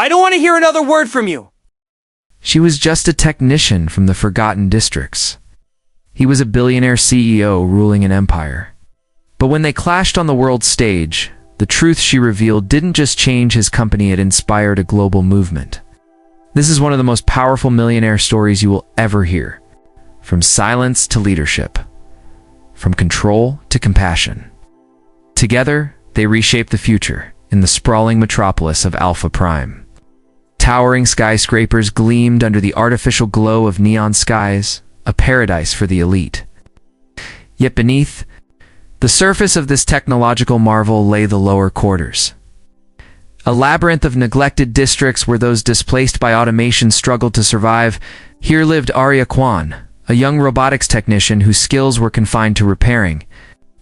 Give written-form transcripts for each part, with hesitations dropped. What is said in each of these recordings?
I don't want to hear another word from you. She was just a technician from the forgotten districts. He was a billionaire CEO ruling an empire. But when they clashed on the world stage, the truth she revealed didn't just change his company, it inspired a global movement. This is one of the most powerful millionaire stories you will ever hear. From silence to leadership. From control to compassion. Together, they reshaped the future in the sprawling metropolis of Alpha Prime. Towering skyscrapers gleamed under the artificial glow of neon skies, a paradise for the elite. Yet beneath the surface of this technological marvel lay the lower quarters. A labyrinth of neglected districts where those displaced by automation struggled to survive. Here lived Aria Kwon, a young robotics technician whose skills were confined to repairing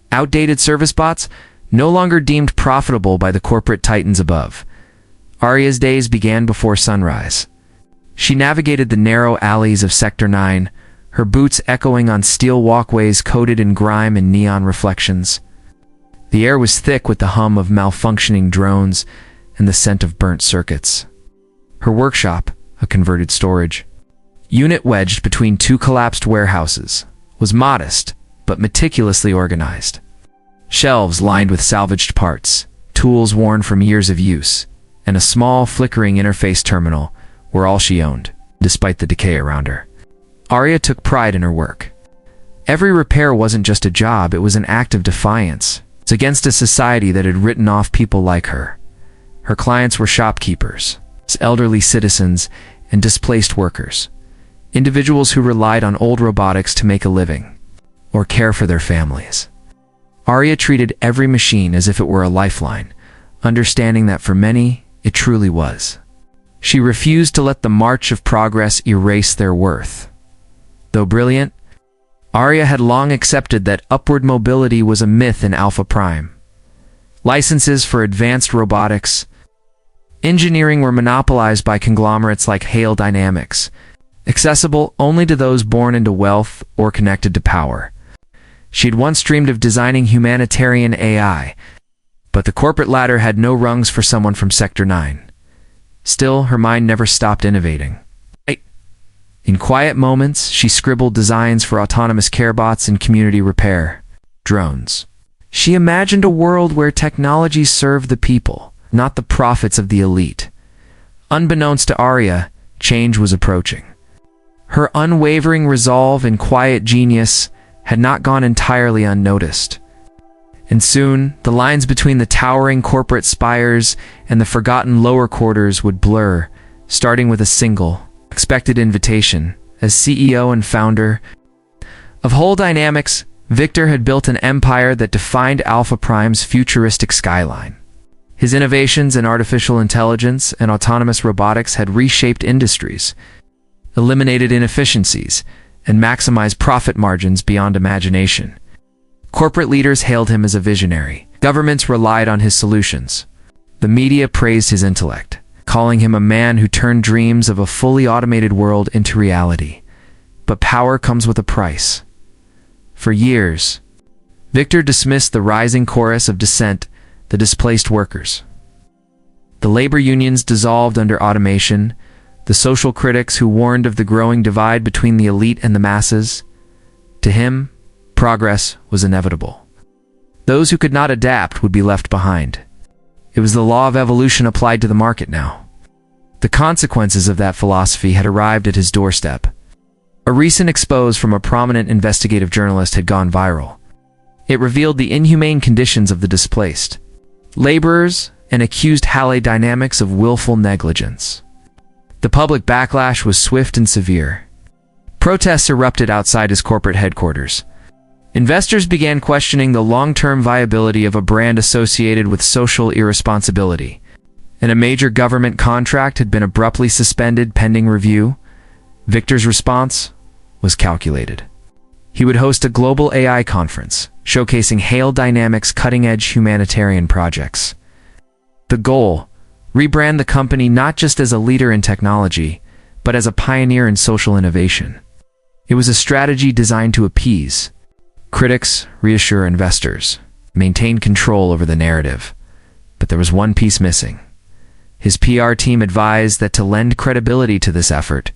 outdated service bots, no longer deemed profitable by the corporate titans above. Aria's days began before sunrise. She navigated the narrow alleys of Sector 9, her boots echoing on steel walkways coated in grime and neon reflections. The air was thick with the hum of malfunctioning drones and the scent of burnt circuits. Her workshop, a converted storage unit wedged between two collapsed warehouses, was modest but meticulously organized. Shelves lined with salvaged parts, tools worn from years of use, and a small, flickering interface terminal were all she owned, despite the decay around her. Aria took pride in her work. Every repair wasn't just a job, it was an act of defiance. It's against a society that had written off people like her. Her clients were shopkeepers, elderly citizens, and displaced workers. Individuals who relied on old robotics to make a living, or care for their families. Aria treated every machine as if it were a lifeline, understanding that for many, it truly was. She refused to let the march of progress erase their worth. Though brilliant, Aria had long accepted that upward mobility was a myth in Alpha Prime. Licenses for advanced robotics, engineering were monopolized by conglomerates like Hale Dynamics, accessible only to those born into wealth or connected to power. She'd once dreamed of designing humanitarian AI, but the corporate ladder had no rungs for someone from Sector 9. Still, her mind never stopped innovating. In quiet moments, she scribbled designs for autonomous care bots and community repair drones. She imagined a world where technology served the people, not the profits of the elite. Unbeknownst to Aria, change was approaching. Her unwavering resolve and quiet genius had not gone entirely unnoticed. And soon, the lines between the towering corporate spires and the forgotten lower quarters would blur, starting with a single, expected invitation. As CEO and founder of Hale Dynamics, Victor had built an empire that defined Alpha Prime's futuristic skyline. His innovations in artificial intelligence and autonomous robotics had reshaped industries, eliminated inefficiencies, and maximized profit margins beyond imagination. Corporate leaders hailed him as a visionary. Governments relied on his solutions. The media praised his intellect, calling him a man who turned dreams of a fully automated world into reality. But power comes with a price. For years, Victor dismissed the rising chorus of dissent, the displaced workers. The labor unions dissolved under automation, the social critics who warned of the growing divide between the elite and the masses. To him, progress was inevitable. Those who could not adapt would be left behind. It was the law of evolution applied to the market now. The consequences of that philosophy had arrived at his doorstep. A recent expose from a prominent investigative journalist had gone viral. It revealed the inhumane conditions of the displaced laborers and accused Hale Dynamics of willful negligence. The public backlash was swift and severe. Protests erupted outside his corporate headquarters. Investors began questioning the long-term viability of a brand associated with social irresponsibility. And a major government contract had been abruptly suspended pending review. Victor's response was calculated. He would host a global AI conference, showcasing Hale Dynamics' cutting-edge humanitarian projects. The goal: rebrand the company not just as a leader in technology, but as a pioneer in social innovation. It was a strategy designed to appease critics, reassure investors, maintain control over the narrative. But there was one piece missing: His PR team advised that to lend credibility to this effort,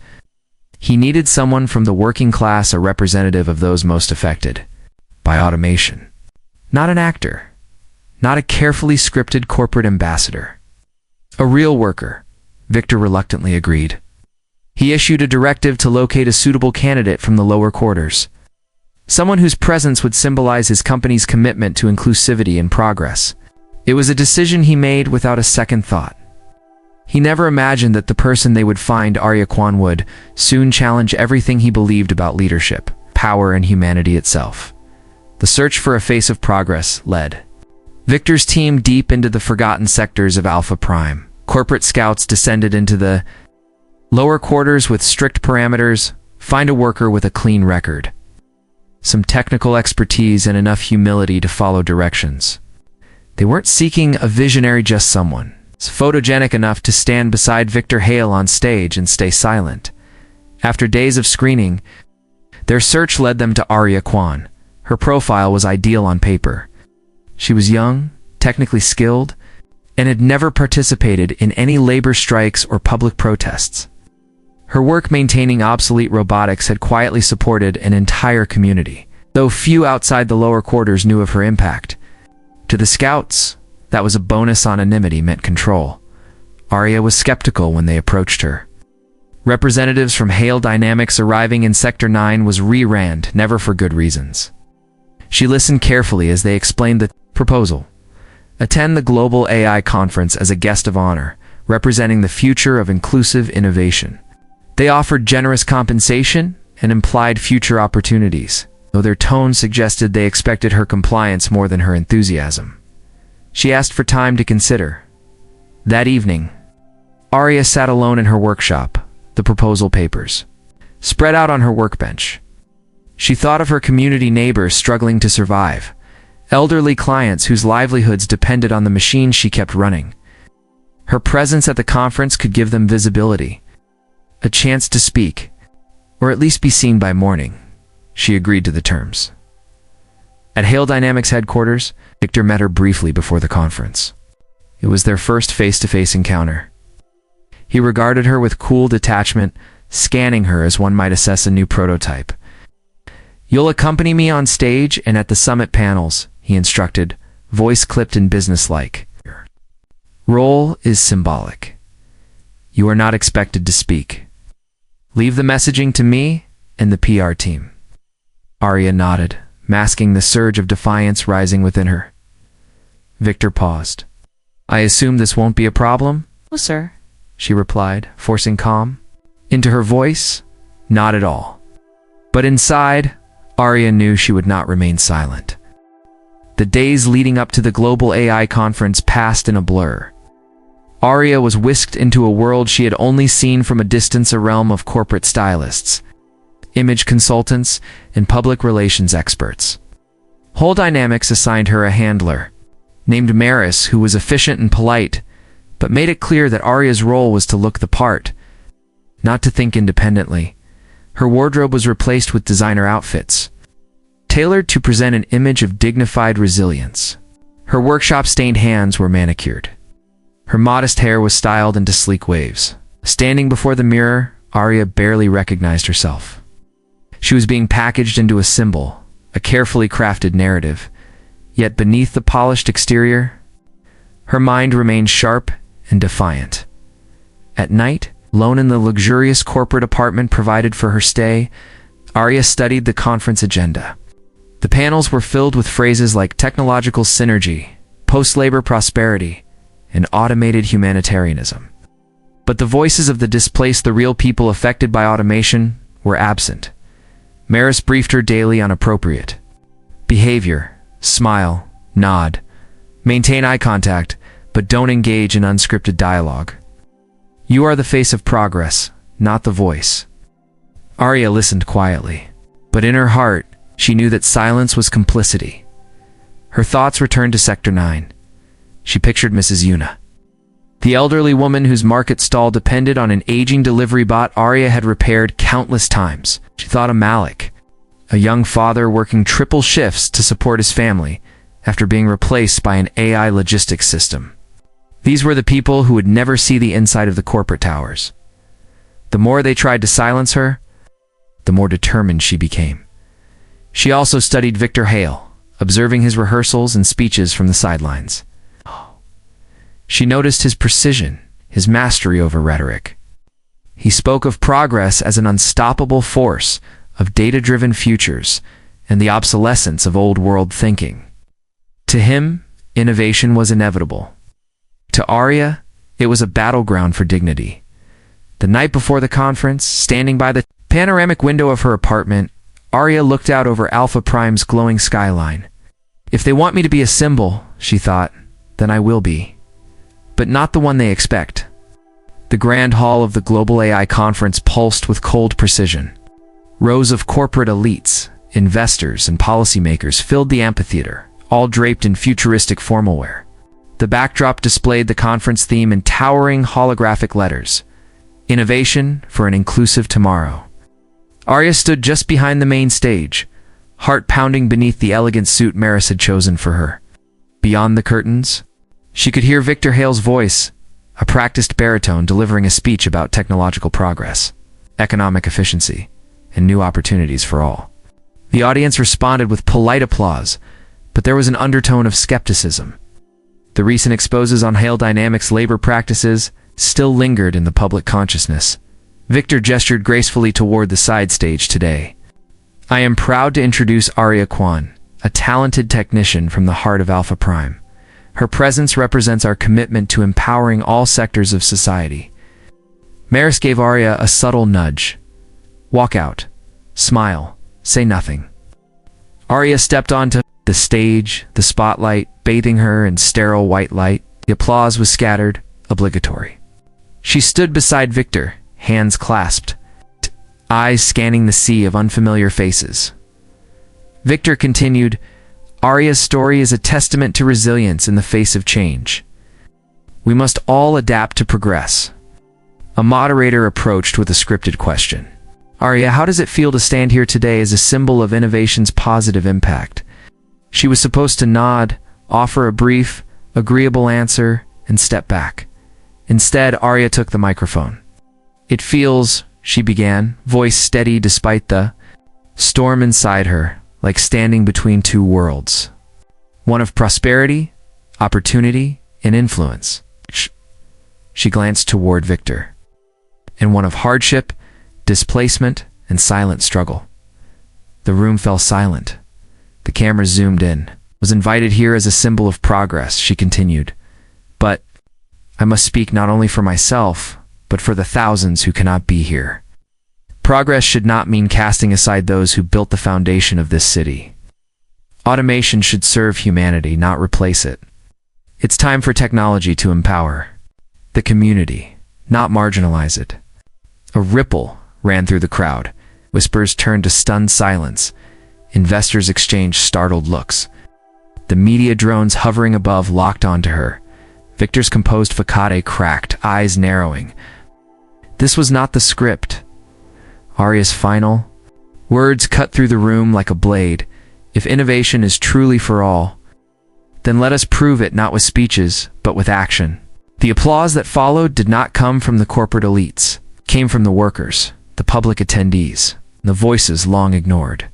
he needed someone from the working class, a representative of those most affected by automation. Not an actor, not a carefully scripted corporate ambassador. A real worker, Victor reluctantly agreed. He issued a directive to locate a suitable candidate from the lower quarters, someone whose presence would symbolize his company's commitment to inclusivity and progress. It was a decision he made without a second thought. He never imagined that the person they would find, Aria Kwon, would soon challenge everything he believed about leadership, power, and humanity itself. The search for a face of progress led Victor's team deep into the forgotten sectors of Alpha Prime. Corporate scouts descended into the lower quarters with strict parameters: find a worker with a clean record, some technical expertise, and enough humility to follow directions. They weren't seeking a visionary, just someone photogenic enough to stand beside Victor Hale on stage and stay silent. After days of screening, their search led them to Aria Kwon. Her profile was ideal on paper. She was young, technically skilled, and had never participated in any labor strikes or public protests. Her work maintaining obsolete robotics had quietly supported an entire community, though few outside the lower quarters knew of her impact. To the scouts, that was a bonus. Anonymity meant control. Aria was skeptical when they approached her. Representatives from Hale Dynamics arriving in Sector 9 was re-ranned, never for good reasons. She listened carefully as they explained the proposal: attend the Global AI Conference as a guest of honor, representing the future of inclusive innovation. They offered generous compensation and implied future opportunities, though their tone suggested they expected her compliance more than her enthusiasm. She asked for time to consider. That evening, Aria sat alone in her workshop, the proposal papers spread out on her workbench. She thought of her community neighbors struggling to survive, elderly clients whose livelihoods depended on the machine she kept running. Her presence at the conference could give them visibility, a chance to speak, or at least be seen by morning. She agreed to the terms. At Hale Dynamics headquarters, Victor met her briefly before the conference. It was their first face-to-face encounter. He regarded her with cool detachment, scanning her as one might assess a new prototype. "You'll accompany me on stage and at the summit panels," he instructed, voice clipped and businesslike. "Role is symbolic. You are not expected to speak. Leave the messaging to me and the PR team." Aria nodded, masking the surge of defiance rising within her. Victor paused. "I assume this won't be a problem?" "No, sir," she replied, forcing calm into her voice. Not at all. But inside, Aria knew she would not remain silent. The days leading up to the Global AI Conference passed in a blur. Aria was whisked into a world she had only seen from a distance, a realm of corporate stylists, image consultants, and public relations experts. Hale Dynamics assigned her a handler, named Maris, who was efficient and polite, but made it clear that Aria's role was to look the part, not to think independently. Her wardrobe was replaced with designer outfits, tailored to present an image of dignified resilience. Her workshop-stained hands were manicured. Her modest hair was styled into sleek waves. Standing before the mirror, Aria barely recognized herself. She was being packaged into a symbol, a carefully crafted narrative. Yet beneath the polished exterior, her mind remained sharp and defiant. At night, alone in the luxurious corporate apartment provided for her stay, Aria studied the conference agenda. The panels were filled with phrases like technological synergy, post-labor prosperity, and automated humanitarianism. But the voices of the displaced, the real people affected by automation, were absent. Maris briefed her daily on appropriate behavior: smile, nod, maintain eye contact, but don't engage in unscripted dialogue. You are the face of progress, not the voice. Aria listened quietly, but in her heart, she knew that silence was complicity. Her thoughts returned to Sector 9. She pictured Mrs. Yuna, the elderly woman whose market stall depended on an aging delivery bot Aria had repaired countless times. She thought of Malik, a young father working triple shifts to support his family after being replaced by an AI logistics system. These were the people who would never see the inside of the corporate towers. The more they tried to silence her, the more determined she became. She also studied Victor Hale, observing his rehearsals and speeches from the sidelines. She noticed his precision, his mastery over rhetoric. He spoke of progress as an unstoppable force, of data-driven futures, and the obsolescence of old-world thinking. To him, innovation was inevitable. To Aria, it was a battleground for dignity. The night before the conference, standing by the panoramic window of her apartment, Aria looked out over Alpha Prime's glowing skyline. If they want me to be a symbol, she thought, then I will be. But not the one they expect. The grand hall of the Global AI Conference pulsed with cold precision. Rows of corporate elites, investors, and policymakers filled the amphitheater, all draped in futuristic formalwear. The backdrop displayed the conference theme in towering holographic letters: Innovation for an Inclusive Tomorrow. Aria stood just behind the main stage, heart pounding beneath the elegant suit Maris had chosen for her. Beyond the curtains, she could hear Victor Hale's voice, a practiced baritone delivering a speech about technological progress, economic efficiency, and new opportunities for all. The audience responded with polite applause, but there was an undertone of skepticism. The recent exposes on Hale Dynamics' labor practices still lingered in the public consciousness. Victor gestured gracefully toward the side stage today. I am proud to introduce Aria Kwon, a talented technician from the heart of Alpha Prime. Her presence represents our commitment to empowering all sectors of society. Maris gave Aria a subtle nudge. Walk out. Smile. Say nothing. Aria stepped onto the stage, the spotlight bathing her in sterile white light. The applause was scattered, obligatory. She stood beside Victor, hands clasped, eyes scanning the sea of unfamiliar faces. Victor continued, Aria's story is a testament to resilience in the face of change. We must all adapt to progress. A moderator approached with a scripted question. Aria, how does it feel to stand here today as a symbol of innovation's positive impact? She was supposed to nod, offer a brief, agreeable answer, and step back. Instead, Aria took the microphone. It feels, she began, voice steady despite the storm inside her, like standing between two worlds. One of prosperity, opportunity, and influence. She glanced toward Victor. And one of hardship, displacement, and silent struggle. The room fell silent. The camera zoomed in. Was invited here as a symbol of progress, she continued. But I must speak not only for myself, but for the thousands who cannot be here. Progress should not mean casting aside those who built the foundation of this city. Automation should serve humanity, not replace it. It's time for technology to empower the community, not marginalize it. A ripple ran through the crowd. Whispers turned to stunned silence. Investors exchanged startled looks. The media drones hovering above locked onto her. Victor's composed facade cracked, eyes narrowing. This was not the script. Aria's final words cut through the room like a blade. If innovation is truly for all, then let us prove it not with speeches, but with action. The applause that followed did not come from the corporate elites. It came from the workers, the public attendees, the voices long ignored.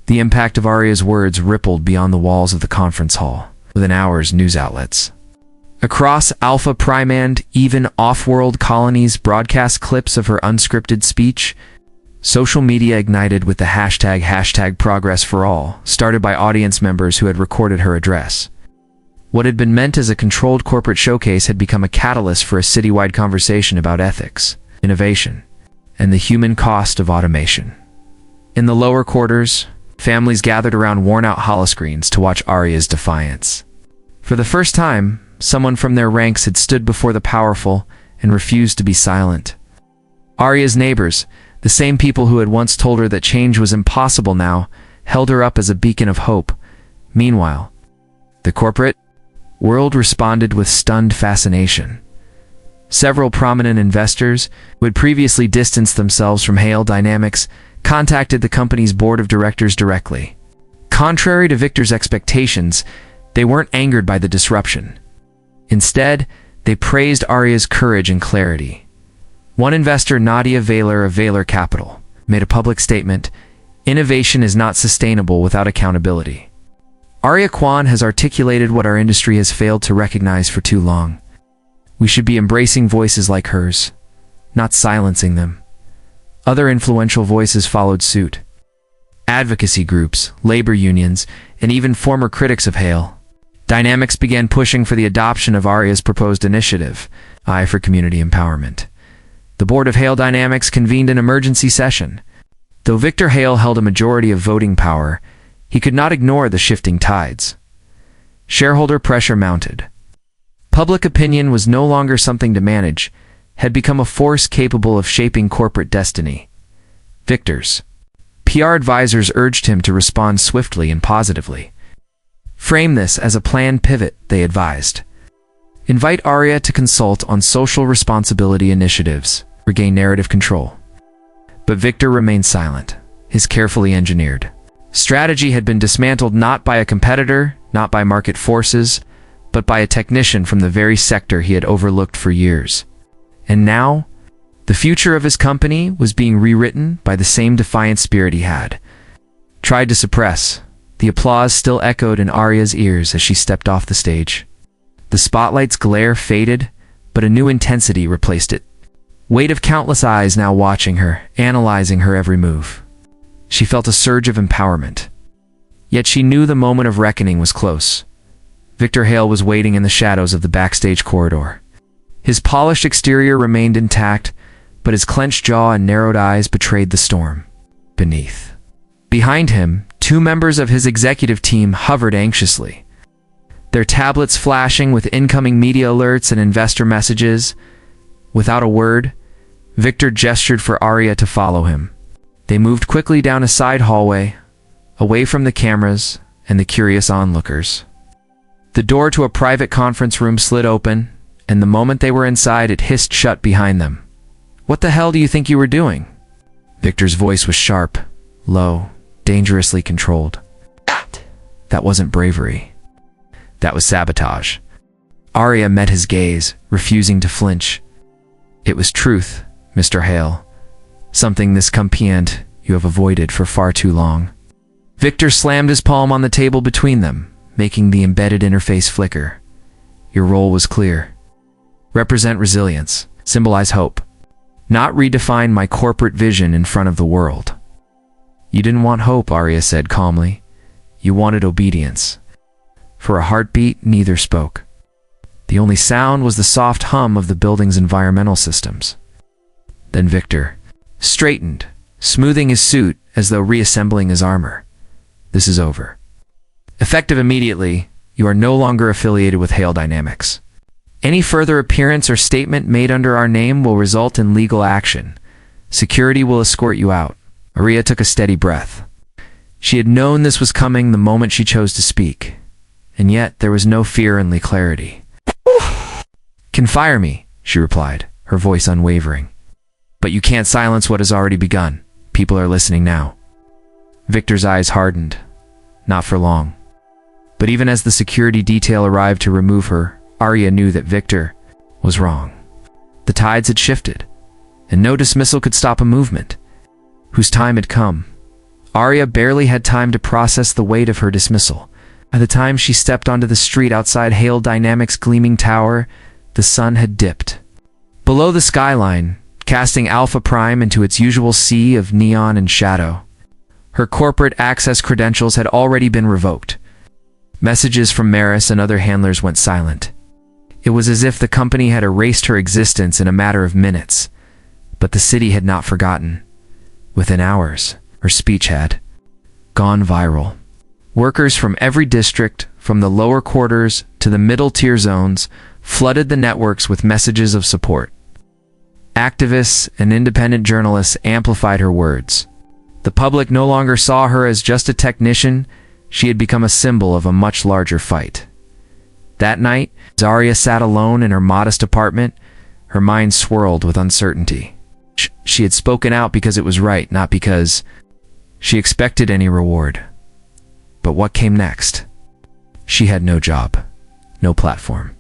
The impact of Aria's words rippled beyond the walls of the conference hall, within hours news outlets. Across Alpha Prime and even off-world colonies broadcast clips of her unscripted speech. Social media ignited with the hashtag #ProgressForAll, started by audience members who had recorded her address. What had been meant as a controlled corporate showcase had become a catalyst for a citywide conversation about ethics, innovation, and the human cost of automation. In the lower quarters, families gathered around worn-out holoscreens to watch Aria's defiance. For the first time, someone from their ranks had stood before the powerful and refused to be silent. Aria's neighbors, the same people who had once told her that change was impossible now, held her up as a beacon of hope. Meanwhile, the corporate world responded with stunned fascination. Several prominent investors, who had previously distanced themselves from Hale Dynamics, contacted the company's board of directors directly. Contrary to Victor's expectations, they weren't angered by the disruption. Instead, They praised Aria's courage and clarity. One investor, Nadia Valer of Valer Capital, made a public statement: "Innovation is not sustainable without accountability." Aria Kwon has articulated what our industry has failed to recognize for too long. We should be embracing voices like hers, not silencing them. Other influential voices followed suit. Advocacy groups, labor unions, and even former critics of Hale Dynamics began pushing for the adoption of Aria's proposed initiative, I for Community Empowerment. The board of Hale Dynamics convened an emergency session. Though Victor Hale held a majority of voting power, he could not ignore the shifting tides. Shareholder pressure mounted. Public opinion was no longer something to manage, had become a force capable of shaping corporate destiny. Victor's PR advisors urged him to respond swiftly and positively. Frame this as a planned pivot, they advised. Invite Aria to consult on social responsibility initiatives, regain narrative control. But Victor remained silent. His carefully engineered strategy had been dismantled not by a competitor, not by market forces, but by a technician from the very sector he had overlooked for years. And now, the future of his company was being rewritten by the same defiant spirit he had tried to suppress. The applause still echoed in Aria's ears as she stepped off the stage. The spotlight's glare faded, but a new intensity replaced it. Weight of countless eyes now watching her, analyzing her every move. She felt a surge of empowerment. Yet she knew the moment of reckoning was close. Victor Hale was waiting in the shadows of the backstage corridor. His polished exterior remained intact, but his clenched jaw and narrowed eyes betrayed the storm beneath. Behind him, two members of his executive team hovered anxiously, their tablets flashing with incoming media alerts and investor messages. Without a word, Victor gestured for Aria to follow him. They moved quickly down a side hallway, away from the cameras and the curious onlookers. The door to a private conference room slid open, and the moment they were inside, it hissed shut behind them. "What the hell do you think you were doing?" Victor's voice was sharp, low, dangerously controlled. That wasn't bravery. That was sabotage. Aria met his gaze, refusing to flinch. "It was truth, Mr. Hale. Something this competent you have avoided for far too long." Victor slammed his palm on the table between them, making the embedded interface flicker. "Your role was clear. Represent resilience, symbolize hope, not redefine my corporate vision in front of the world." "You didn't want hope," Aria said calmly. "You wanted obedience." For a heartbeat, neither spoke. The only sound was the soft hum of the building's environmental systems. Then Victor straightened, smoothing his suit as though reassembling his armor. "This is over. Effective immediately, you are no longer affiliated with Hale Dynamics. Any further appearance or statement made under our name will result in legal action. Security will escort you out." Aria took a steady breath. She had known this was coming the moment she chose to speak, and yet there was no fear in the clarity. "Can fire me," she replied, her voice unwavering. "But you can't silence what has already begun. People are listening now." Victor's eyes hardened. Not for long. But even as the security detail arrived to remove her, Aria knew that Victor was wrong. The tides had shifted, and no dismissal could stop a movement whose time had come. Aria barely had time to process the weight of her dismissal. By the time she stepped onto the street outside Hale Dynamics' gleaming tower, the sun had dipped below the skyline, casting Alpha Prime into its usual sea of neon and shadow. Her corporate access credentials had already been revoked. Messages from Maris and other handlers went silent. It was as if the company had erased her existence in a matter of minutes. But the city had not forgotten. Within hours, her speech had gone viral. Workers from every district, from the lower quarters to the middle-tier zones, flooded the networks with messages of support. Activists and independent journalists amplified her words. The public no longer saw her as just a technician. She had become a symbol of a much larger fight. That night, as Aria sat alone in her modest apartment, her mind swirled with uncertainty. She had spoken out because it was right, not because she expected any reward. But what came next? She had no job, no platform,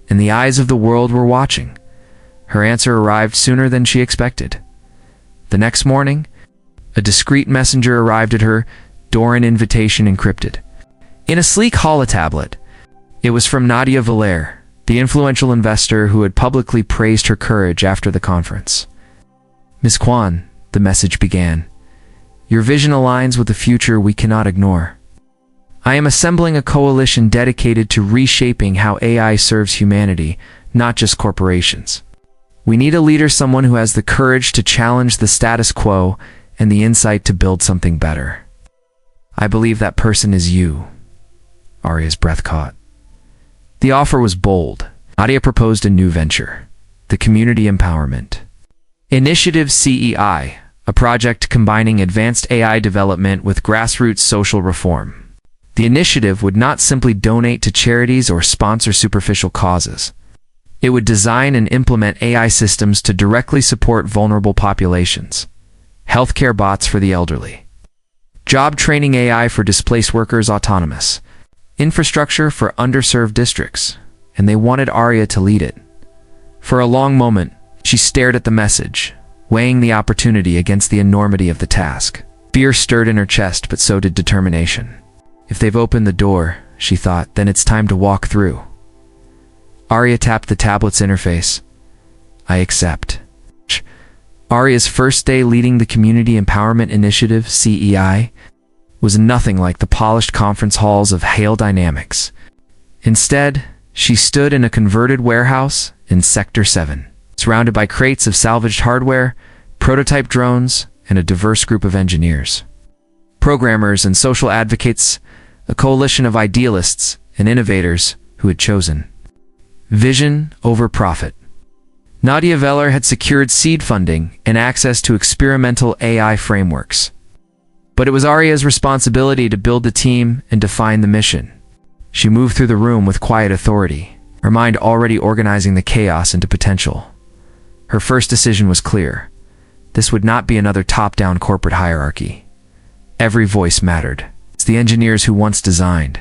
and the eyes of the world were watching. Her answer arrived sooner than she expected. The next morning, a discreet messenger arrived at her door, an invitation encrypted. In a sleek holotablet, it was from Nadia Valère, the influential investor who had publicly praised her courage after the conference. "Ms. Kwon," the message began, "your vision aligns with the future we cannot ignore. I am assembling a coalition dedicated to reshaping how AI serves humanity, not just corporations. We need a leader, someone who has the courage to challenge the status quo and the insight to build something better. I believe that person is you." Aria's breath caught. The offer was bold. Aria proposed a new venture, the Community Empowerment Initiative CEI, a project combining advanced AI development with grassroots social reform. The initiative would not simply donate to charities or sponsor superficial causes. It would design and implement AI systems to directly support vulnerable populations, healthcare bots for the elderly, job training AI for displaced workers, autonomous infrastructure for underserved districts, and they wanted Aria to lead it. For a long moment, she stared at the message, weighing the opportunity against the enormity of the task. Fear stirred in her chest, but so did determination. If they've opened the door, she thought, then it's time to walk through. Aria tapped the tablet's interface. "I accept." Aria's first day leading the Community Empowerment Initiative, CEI, was nothing like the polished conference halls of Hale Dynamics. Instead, she stood in a converted warehouse in Sector 7, surrounded by crates of salvaged hardware, prototype drones, and a diverse group of engineers, programmers, and social advocates, a coalition of idealists and innovators who had chosen vision over profit. Nadia Valère had secured seed funding and access to experimental AI frameworks. But it was Aria's responsibility to build the team and define the mission. She moved through the room with quiet authority, her mind already organizing the chaos into potential. Her first decision was clear. This would not be another top-down corporate hierarchy. Every voice mattered. It's the engineers who once designed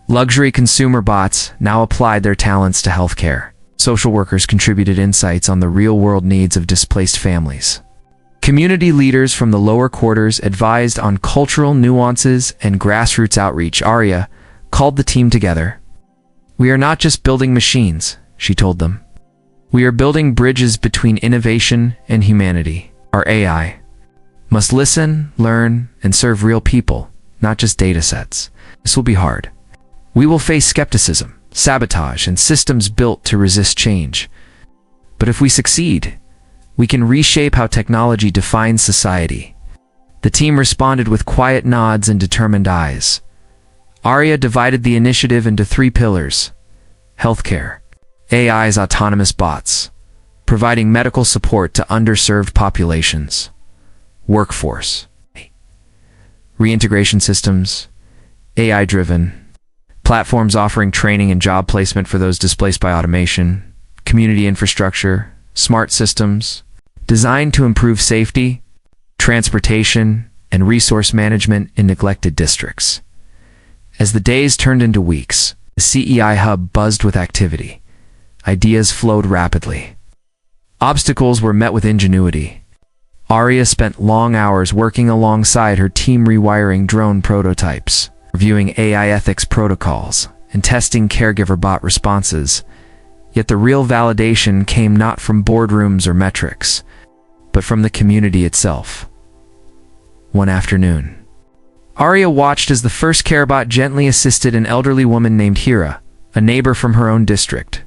luxury consumer bots now applied their talents to healthcare. Social workers contributed insights on the real-world needs of displaced families. Community leaders from the lower quarters advised on cultural nuances and grassroots outreach. Aria called the team together. "We are not just building machines," she told them. "We are building bridges between innovation and humanity. Our AI must listen, learn, and serve real people, not just data sets. This will be hard. We will face skepticism, sabotage, and systems built to resist change. But if we succeed, we can reshape how technology defines society." The team responded with quiet nods and determined eyes. Aria divided the initiative into 3 pillars: healthcare, AI's autonomous bots, providing medical support to underserved populations; workforce, reintegration systems, AI-driven platforms offering training and job placement for those displaced by automation; community infrastructure, smart systems designed to improve safety, transportation, and resource management in neglected districts. As the days turned into weeks, the CEI hub buzzed with activity. Ideas flowed rapidly. Obstacles were met with ingenuity. Aria spent long hours working alongside her team, rewiring drone prototypes, reviewing AI ethics protocols, and testing caregiver bot responses. Yet the real validation came not from boardrooms or metrics, but from the community itself. One afternoon, Aria watched as the first carebot gently assisted an elderly woman named Hira, a neighbor from her own district.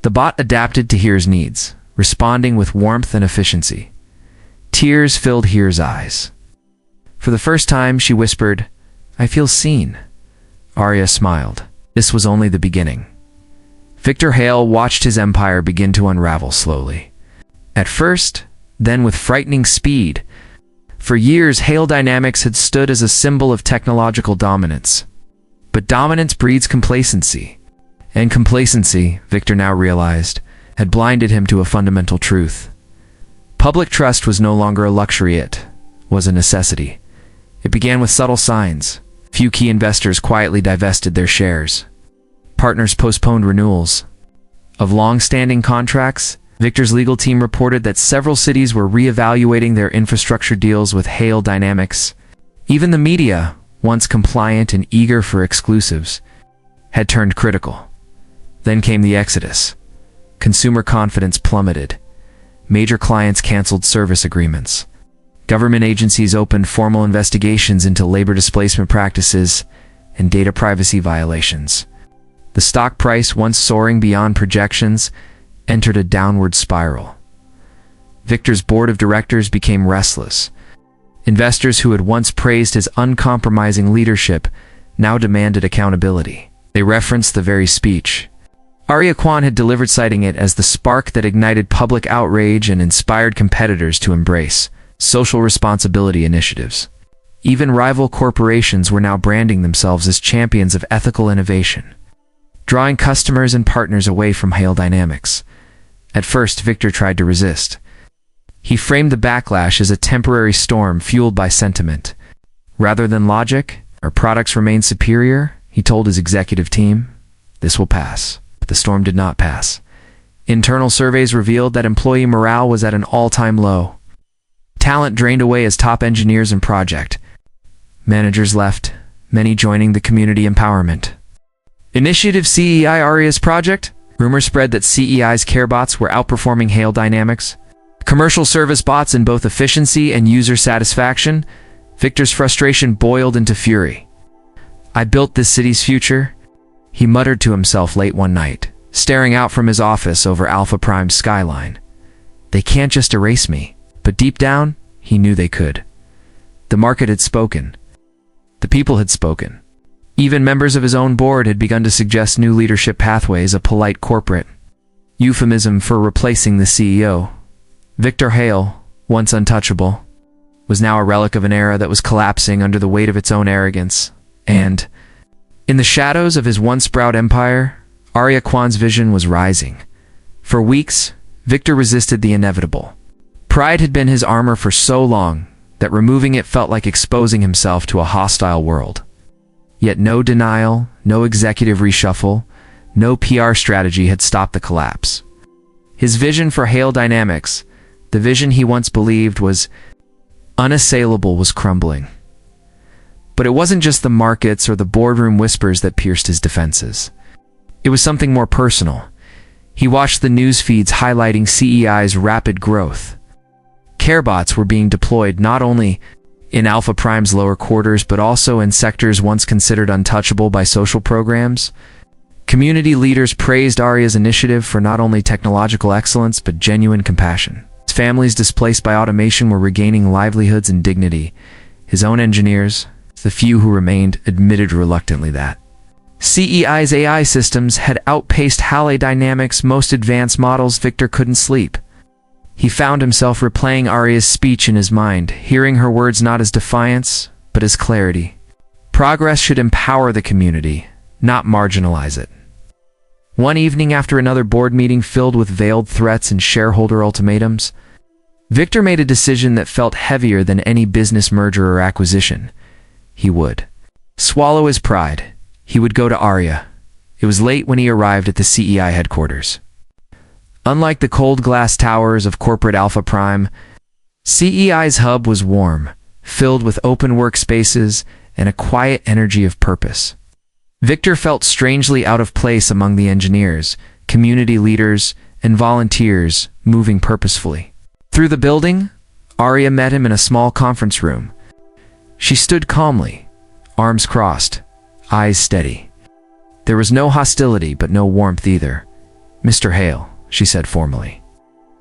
The bot adapted to Hira's needs, responding with warmth and efficiency. Tears filled Hira's eyes. For the first time, she whispered, "I feel seen." Aria smiled. This was only the beginning. Victor Hale watched his empire begin to unravel slowly. At first, then with frightening speed. For years, Hale Dynamics had stood as a symbol of technological dominance. But dominance breeds complacency. And complacency, Victor now realized, had blinded him to a fundamental truth. Public trust was no longer a luxury, it was a necessity. It began with subtle signs. Few key investors quietly divested their shares. Partners postponed renewals. of long-standing contracts, Victor's legal team reported that several cities were reevaluating their infrastructure deals with Hale Dynamics. Even the media, once compliant and eager for exclusives, had turned critical. Then came the exodus. Consumer confidence plummeted. Major clients canceled service agreements. Government agencies opened formal investigations into labor displacement practices and data privacy violations. The stock price, once soaring beyond projections, entered a downward spiral. Victor's board of directors became restless. Investors who had once praised his uncompromising leadership now demanded accountability. They referenced the very speech Aria Kwon had delivered, citing it as the spark that ignited public outrage and inspired competitors to embrace social responsibility initiatives. Even rival corporations were now branding themselves as champions of ethical innovation, drawing customers and partners away from Hale Dynamics. At first, Victor tried to resist. He framed the backlash as a temporary storm fueled by sentiment. Rather than logic, our products remain superior, he told his executive team. This will pass. But the storm did not pass. Internal surveys revealed that employee morale was at an all-time low. Talent drained away as top engineers and project managers left, many joining the community empowerment initiative CEI Aria's project. Rumors spread that CEI's CareBots were outperforming Hale Dynamics. Commercial service bots in both efficiency and user satisfaction. Victor's frustration boiled into fury. I built this city's future, he muttered to himself late one night, staring out from his office over Alpha Prime's skyline. They can't just erase me. But deep down, he knew they could. The market had spoken. The people had spoken. Even members of his own board had begun to suggest new leadership pathways, a polite corporate euphemism for replacing the CEO. Victor Hale, once untouchable, was now a relic of an era that was collapsing under the weight of its own arrogance. And, in the shadows of his once proud empire, Aria Kwon's vision was rising. For weeks, Victor resisted the inevitable. Pride had been his armor for so long that removing it felt like exposing himself to a hostile world. Yet no denial, no executive reshuffle, no PR strategy had stopped the collapse. His vision for Hale Dynamics, the vision he once believed was unassailable, was crumbling. But it wasn't just the markets or the boardroom whispers that pierced his defenses. It was something more personal. He watched the news feeds highlighting CEI's rapid growth. CareBots were being deployed not only in Alpha Prime's lower quarters but also in sectors once considered untouchable by social programs. Community leaders praised Aria's initiative for not only technological excellence but genuine compassion. His families displaced by automation were regaining livelihoods and dignity. His own engineers, the few who remained, admitted reluctantly that CEI's AI systems had outpaced Hale Dynamics' most advanced models. Victor couldn't sleep. He found himself replaying Aria's speech in his mind, hearing her words not as defiance, but as clarity. Progress should empower the community, not marginalize it. One evening, after another board meeting filled with veiled threats and shareholder ultimatums, Victor made a decision that felt heavier than any business merger or acquisition. He would swallow his pride. He would go to Aria. It was late when he arrived at the CEI headquarters. Unlike the cold glass towers of corporate Alpha Prime, CEI's hub was warm, filled with open workspaces and a quiet energy of purpose. Victor felt strangely out of place among the engineers, community leaders, and volunteers moving purposefully. Through the building, Aria met him in a small conference room. She stood calmly, arms crossed, eyes steady. There was no hostility but no warmth either. "Mr. Hale," she said formally.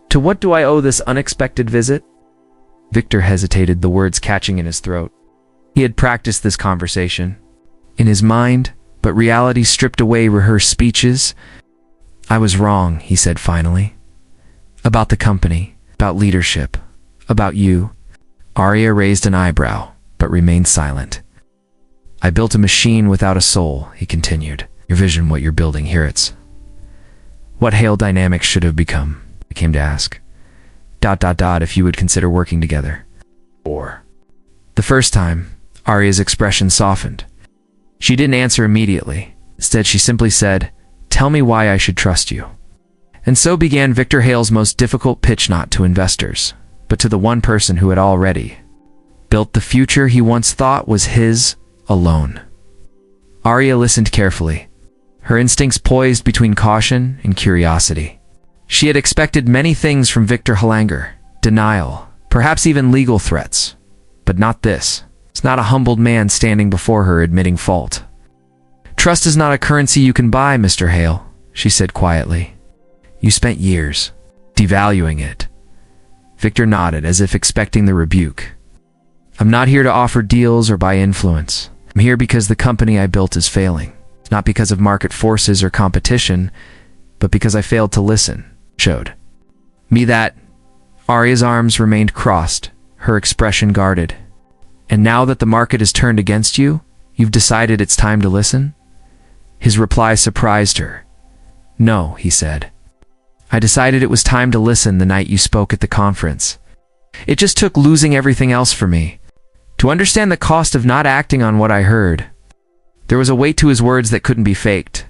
"To what do I owe this unexpected visit?" Victor hesitated, the words catching in his throat. He had practiced this conversation in his mind, but reality stripped away rehearsed speeches. "I was wrong," he said finally. "About the company, about leadership, about you." Aria raised an eyebrow, but remained silent. "I built a machine without a soul," he continued. "Your vision, what you're building here, it's what Hale Dynamics should have become." I came to ask, if you would consider working together. Or. The first time, Aria's expression softened. She didn't answer immediately. Instead, she simply said, "Tell me why I should trust you." And so began Victor Hale's most difficult pitch, not to investors, but to the one person who had already built the future he once thought was his alone. Aria listened carefully, her instincts poised between caution and curiosity. She had expected many things from Victor Hale: denial, perhaps even legal threats, but not this. It's not a humbled man standing before her admitting fault. "Trust is not a currency you can buy, Mr. Hale," she said quietly. "You spent years devaluing it." Victor nodded as if expecting the rebuke. "I'm not here to offer deals or buy influence. I'm here because the company I built is failing. Not because of market forces or competition, but because I failed to listen." Showed me that. Aria's arms remained crossed, her expression guarded. "And now that the market is turned against you, you've decided it's time to listen?" His reply surprised her. "No," he said. "I decided it was time to listen the night you spoke at the conference. It just took losing everything else for me to understand the cost of not acting on what I heard." There was a weight to his words that couldn't be faked.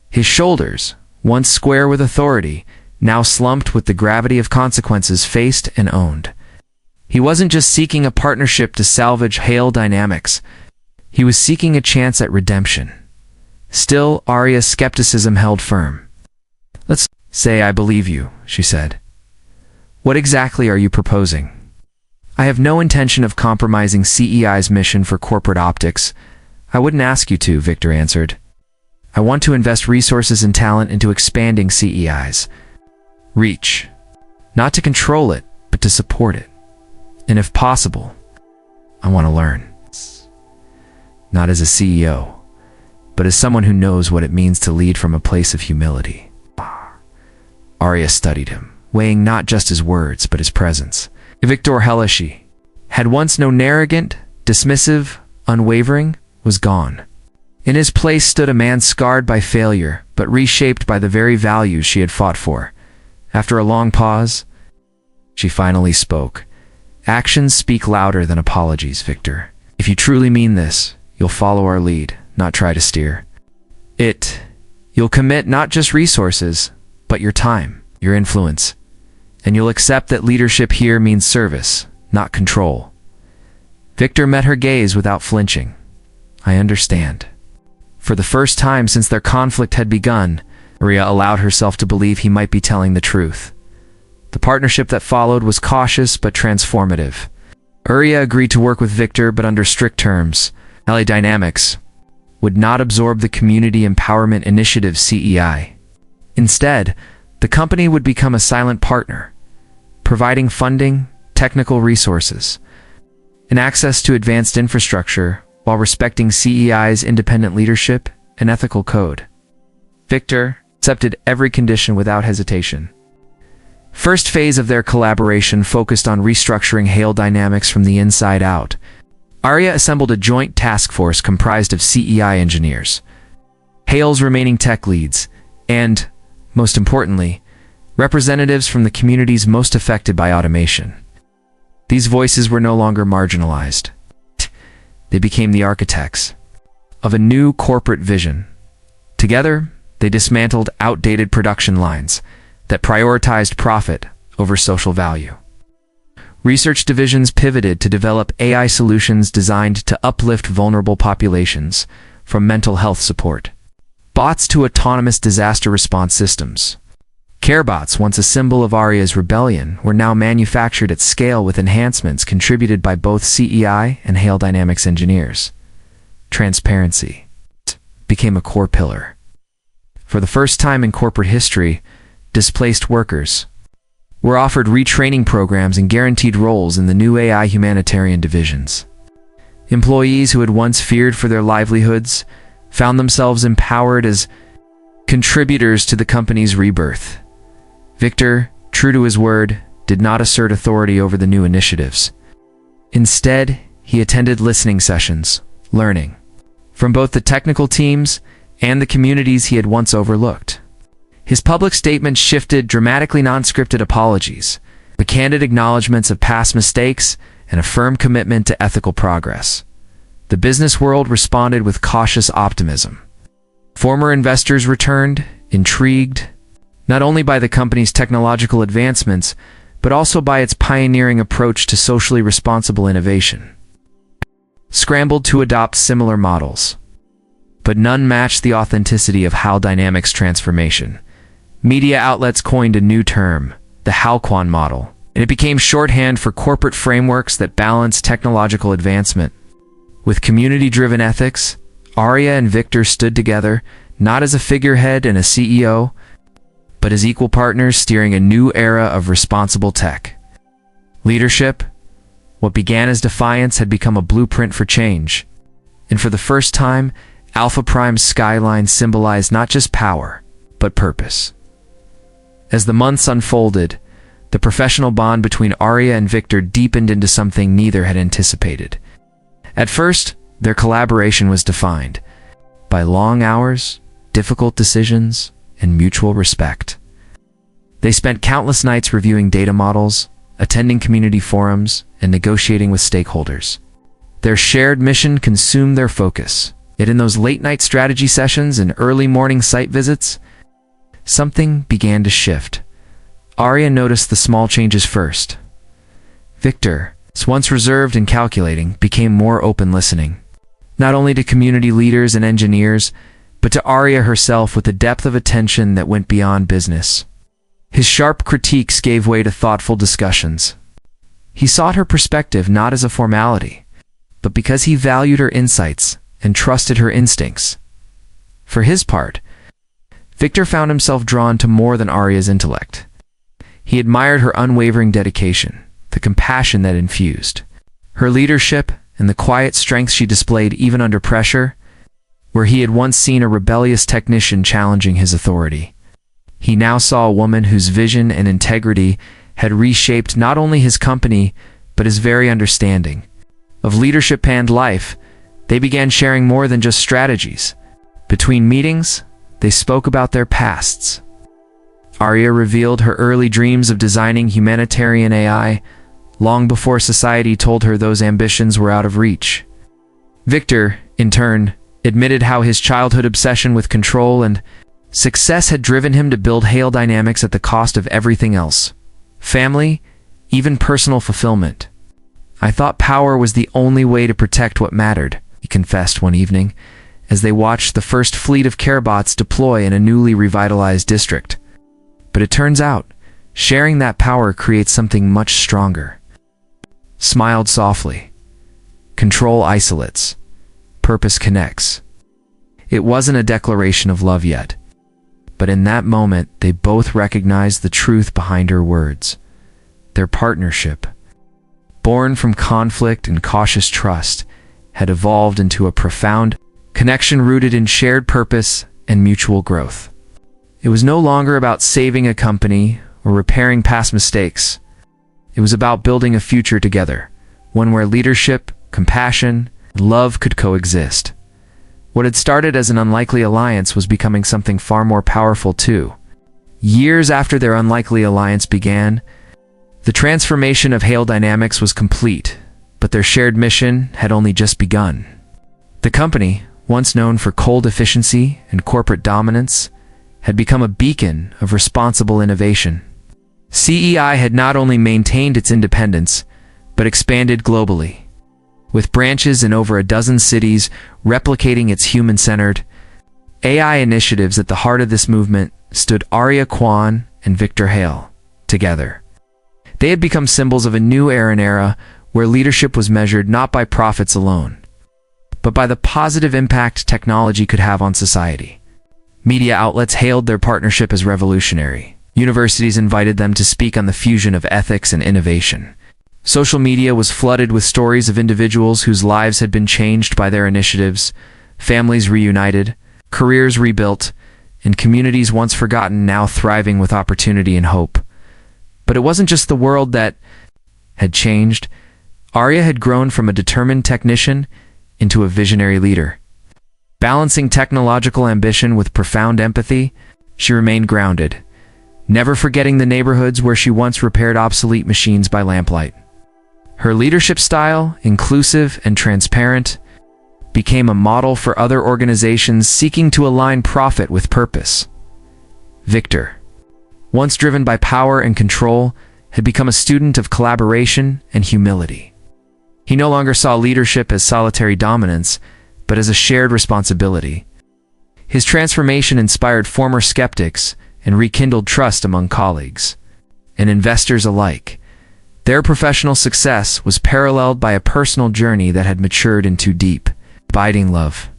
His shoulders, once square with authority, now slumped with the gravity of consequences faced and owned. He wasn't just seeking a partnership to salvage Hale dynamics. He was seeking a chance at redemption. Still, Aria's skepticism held firm. "Let's say I believe you," she said. "What exactly are you proposing?" "I have no intention of compromising CEI's mission for corporate optics. I wouldn't ask you to," Victor answered. "I want to invest resources and talent into expanding CEI's reach. Not to control it, but to support it. And if possible, I want to learn. Not as a CEO, but as someone who knows what it means to lead from a place of humility." Aria studied him, weighing not just his words, but his presence. Victor Hale had once known arrogant, dismissive, unwavering, was gone. In his place stood a man scarred by failure, but reshaped by the very values she had fought for. After a long pause, she finally spoke. "Actions speak louder than apologies, Victor. If you truly mean this, you'll follow our lead, not try to steer it. You'll commit not just resources, but your time, your influence. And you'll accept that leadership here means service, not control." Victor met her gaze without flinching. "I understand." For the first time since their conflict had begun, Aria allowed herself to believe he might be telling the truth. The partnership that followed was cautious but transformative. Aria agreed to work with Victor, but under strict terms. LA Dynamics would not absorb the Community Empowerment Initiative CEI. Instead, the company would become a silent partner, providing funding, technical resources, and access to advanced infrastructure while respecting CEI's independent leadership and ethical code. Victor accepted every condition without hesitation. First phase of their collaboration focused on restructuring Hale Dynamics from the inside out. Aria assembled a joint task force comprised of CEI engineers, Hale's remaining tech leads, and, most importantly, representatives from the communities most affected by automation. These voices were no longer marginalized. They became the architects of a new corporate vision. Together, they dismantled outdated production lines that prioritized profit over social value. Research divisions pivoted to develop AI solutions designed to uplift vulnerable populations, from mental health support bots to autonomous disaster response systems. CareBots, once a symbol of Aria's rebellion, were now manufactured at scale with enhancements contributed by both CEI and Hale Dynamics engineers. Transparency became a core pillar. For the first time in corporate history, displaced workers were offered retraining programs and guaranteed roles in the new AI humanitarian divisions. Employees who had once feared for their livelihoods found themselves empowered as contributors to the company's rebirth. Victor, true to his word, did not assert authority over the new initiatives. Instead, he attended listening sessions, learning from both the technical teams and the communities he had once overlooked. His public statements shifted dramatically non-scripted apologies, the candid acknowledgments of past mistakes, and a firm commitment to ethical progress. The business world responded with cautious optimism. Former investors returned, intrigued, not only by the company's technological advancements, but also by its pioneering approach to socially responsible innovation. Scrambled to adopt similar models, but none matched the authenticity of Hale Dynamics transformation. Media outlets coined a new term, the Aria Kwon model, and it became shorthand for corporate frameworks that balance technological advancement with community-driven ethics. Aria and Victor stood together, not as a figurehead and a CEO, but as equal partners steering a new era of responsible tech. Leadership, what began as defiance, had become a blueprint for change. And for the first time, Alpha Prime's skyline symbolized not just power, but purpose. As the months unfolded, the professional bond between Aria and Victor deepened into something neither had anticipated. At first, their collaboration was defined by long hours, difficult decisions, and mutual respect. They spent countless nights reviewing data models, attending community forums, and negotiating with stakeholders. Their shared mission consumed their focus. Yet in those late-night strategy sessions and early morning site visits, something began to shift. Aria noticed the small changes first. Victor, once reserved and calculating, became more open listening, not only to community leaders and engineers, but to Aria herself with a depth of attention that went beyond business. His sharp critiques gave way to thoughtful discussions. He sought her perspective not as a formality, but because he valued her insights and trusted her instincts. For his part, Victor found himself drawn to more than Aria's intellect. He admired her unwavering dedication, the compassion that infused, her leadership, and the quiet strength she displayed even under pressure, where he had once seen a rebellious technician challenging his authority. He now saw a woman whose vision and integrity had reshaped not only his company, but his very understanding of leadership and life. They began sharing more than just strategies. Between meetings, they spoke about their pasts. Aria revealed her early dreams of designing humanitarian AI, long before society told her those ambitions were out of reach. Victor, in turn, admitted how his childhood obsession with control and success had driven him to build Hale Dynamics at the cost of everything else: family, even personal fulfillment. "I thought power was the only way to protect what mattered," he confessed one evening, as they watched the first fleet of careBots deploy in a newly revitalized district. But it turns out, sharing that power creates something much stronger. Smiled softly. Control isolates. Purpose connects. It wasn't a declaration of love yet, but in that moment, they both recognized the truth behind her words. Their partnership, born from conflict and cautious trust, had evolved into a profound connection rooted in shared purpose and mutual growth. It was no longer about saving a company or repairing past mistakes. It was about building a future together, one where leadership, compassion, and love could coexist. What had started as an unlikely alliance was becoming something far more powerful too. Years after their unlikely alliance began, the transformation of Hale Dynamics was complete, but their shared mission had only just begun. The company, once known for cold efficiency and corporate dominance, had become a beacon of responsible innovation. CEI had not only maintained its independence, but expanded globally, with branches in over a dozen cities replicating its human-centered AI initiatives. At the heart of this movement stood Aria Kwon and Victor Hale, together. They had become symbols of a new era where leadership was measured not by profits alone, but by the positive impact technology could have on society. Media outlets hailed their partnership as revolutionary. Universities invited them to speak on the fusion of ethics and innovation. Social media was flooded with stories of individuals whose lives had been changed by their initiatives, families reunited, careers rebuilt, and communities once forgotten now thriving with opportunity and hope. But it wasn't just the world that had changed. Aria had grown from a determined technician into a visionary leader. Balancing technological ambition with profound empathy, she remained grounded, never forgetting the neighborhoods where she once repaired obsolete machines by lamplight. Her leadership style, inclusive and transparent, became a model for other organizations seeking to align profit with purpose. Victor, once driven by power and control, had become a student of collaboration and humility. He no longer saw leadership as solitary dominance, but as a shared responsibility. His transformation inspired former skeptics and rekindled trust among colleagues and investors alike. Their professional success was paralleled by a personal journey that had matured into deep, abiding love.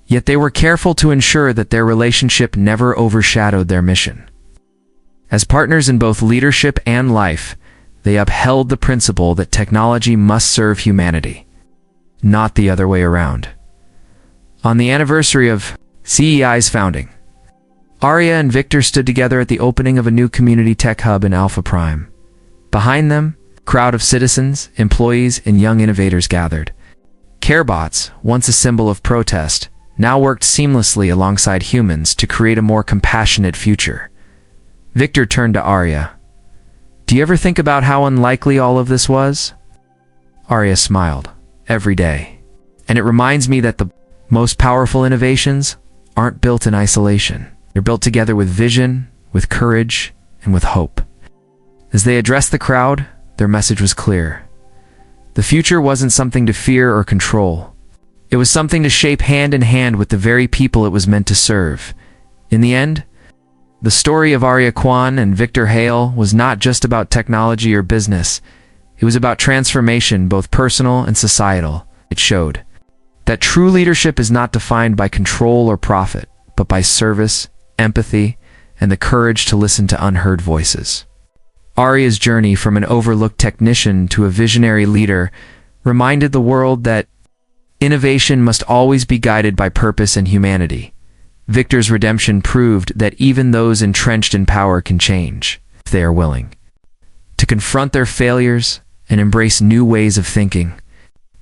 Yet they were careful to ensure that their relationship never overshadowed their mission. As partners in both leadership and life, they upheld the principle that technology must serve humanity, not the other way around. On the anniversary of CEI's founding, Aria and Victor stood together at the opening of a new community tech hub in Alpha Prime. Behind them, a crowd of citizens, employees, and young innovators gathered. CareBots, once a symbol of protest, now worked seamlessly alongside humans to create a more compassionate future. Victor turned to Aria. "Do you ever think about how unlikely all of this was?" Aria smiled. "Every day. And it reminds me that the most powerful innovations aren't built in isolation. They're built together with vision, with courage, and with hope." As they addressed the crowd, their message was clear. The future wasn't something to fear or control. It was something to shape hand in hand with the very people it was meant to serve. In the end, the story of Aria Kwon and Victor Hale was not just about technology or business. It was about transformation, both personal and societal. It showed that true leadership is not defined by control or profit, but by service, empathy, and the courage to listen to unheard voices. Aria's journey from an overlooked technician to a visionary leader reminded the world that innovation must always be guided by purpose and humanity. Victor's redemption proved that even those entrenched in power can change, if they are willing to confront their failures and embrace new ways of thinking.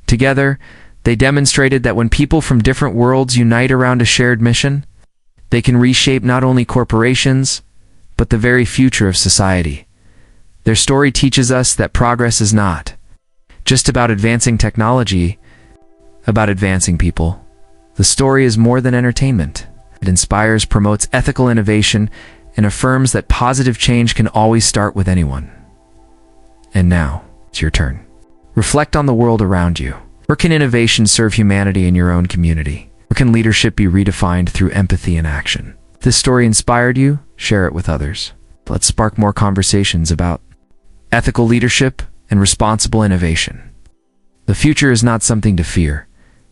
Together, they demonstrated that when people from different worlds unite around a shared mission, they can reshape not only corporations, but the very future of society. Their story teaches us that progress is not just about advancing technology, about advancing people. The story is more than entertainment. It inspires, promotes ethical innovation, and affirms that positive change can always start with anyone. And now, it's your turn. Reflect on the world around you. Where can innovation serve humanity in your own community? Where can leadership be redefined through empathy and action? If this story inspired you, share it with others. Let's spark more conversations about ethical leadership and responsible innovation. The future is not something to fear.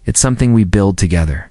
It's something we build together.